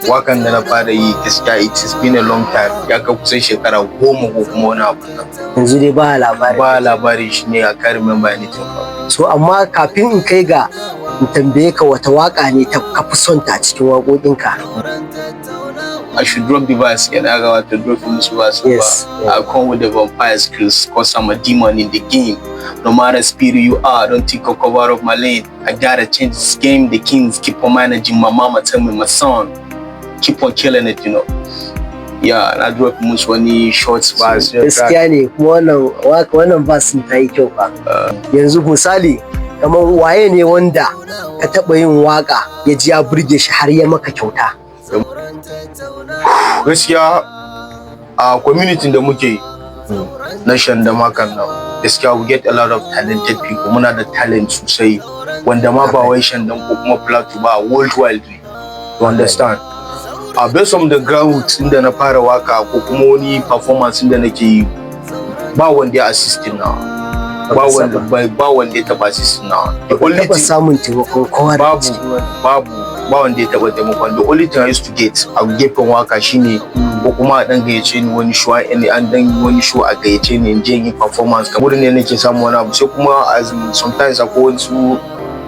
wakan da na fara yi gaskiya it's been a long time, ya kai kusan shekara 10 ko kuma wani abu nan. Yanzu dai ba labari. Ba labari shi ne, I can't remember anything. So amma kafin in kai ga in tambaye ka wata waka ne ka fi son ta cikin waƙoƙinka? I should drop the verse and I got to drop from this verse. Yes. I come with the vampire skills cause I'm a demon in the game. No matter speed you are, don't think I'll cover up my lane. I gotta change this game. The kings keep on managing. My mama tell me, my son, keep on killing it, you know. Yeah, and I drop much wani short verse. Gaskiya ne, kuma wannan verse ta yi kyau fa. Yanzu misali, kamar waye ne wanda ka taɓa yin waka ya ji ya burge shi har ya maka kyauta? Gaskiya a community da muke na Shandam hakan nan, gaskiya we get a lot of talented people. Muna da talent sosai wanda ma ba wai Shandam ko kuma Plateau ba, worldwide. You understand? Based on the groundwork inda na fara waka ko kuma wani performance inda nake yi, ba wanda ya assisting na, ba wanda ya taba assisting na. The only thing samun taimakon kowa da babu ba wanda ya taba taimakon. The only thing I used to get a gefen waka shine ko kuma a dan gayyace ni wani show, an dan wani show a gayyace ni in je yi performance, kamar ne nake samu wani abu. Sai kuma sometimes akwai wasu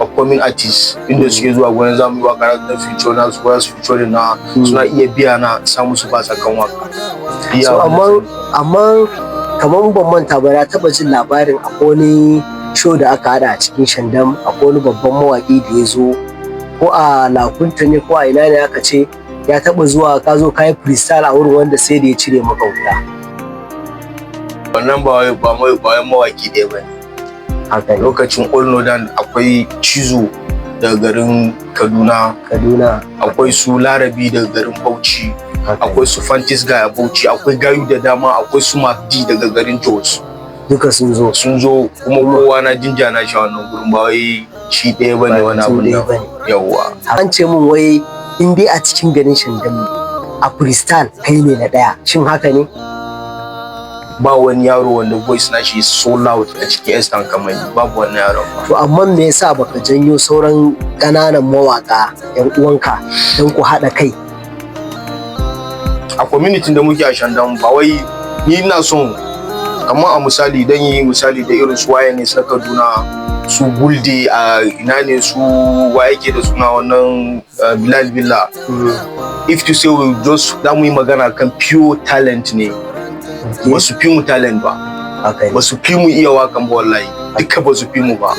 upcoming artists inda suke zuwa gurin zamu yi waka da future na su future na suna iya biya na samu su fasa kan waka. So amma kamar ban manta ba, na taba jin labarin akwai wani show da aka hada a cikin Shandam, akwai wani babban mawaki da ya zo ko a Lakunta ne ko a ina ne aka ce ya taba zuwa, ka zo kai freestyle a wurin wanda sai da ya cire maka wuta. Wannan ba mawaki ɗaya ba ne. Lokacin All Northern akwai Cizo daga garin Kaduna, akwai su Larabi daga garin Bauchi, akwai su Fantis Guy a Bauchi, akwai gayu da dama, akwai su Mafdi daga garin Jos. Duka sun zo kuma kowa na jinja na shi wannan gurin, ba wai shi ɗaya bane wani abu nan. Yawwa. An ce min wai in dai a cikin garin Shandam a freestyle kai ne na ɗaya, shin haka ne? Ba wani yaro wanda voice na shi so loud a cikin Eastern kamar babu wani yaro. To amma me yasa baka janyo sauran ƙananan mawaka yan uwanka don ku haɗa kai? A community da muke a Shandam ba wai ni ina son kamar a misali dan yi misali da irin su waye ne na Kaduna, su Bulde a ina ne su waye ke da suna wannan Bilal Billa. If to say we just da mu yi magana kan pure talent ne. Ba su fi mu talent ba, ba su fi mu iya wakan ba, wallahi duka ba su fi mu ba.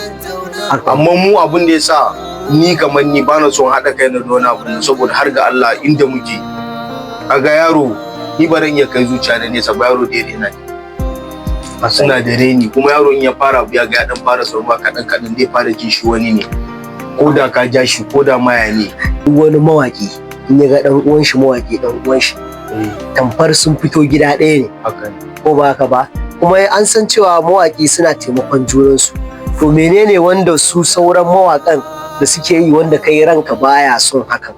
Amma mu abin da ya sa ni kamar ni ba na son haɗa kai na wani abu saboda har ga Allah inda muke, kaga yaro ni ba ran iya kai zuciya da nesa ba, yaro da yana ne suna da reni, kuma yaro in ya fara ya ga dan fara sauwa kaɗan zai fara jin shi wani ne, ko da ka ja shi ko da maya ne. Wani mawaki in ya ga dan uwan shi mawaki, dan uwan shi tamfar sun fito gida ɗaya ne, ko ba haka ba? Kuma an san cewa mawaƙi suna taimakon junansu. To menene wanda su sauran mawaƙan da suke yi wanda kai ranka baya son hakan?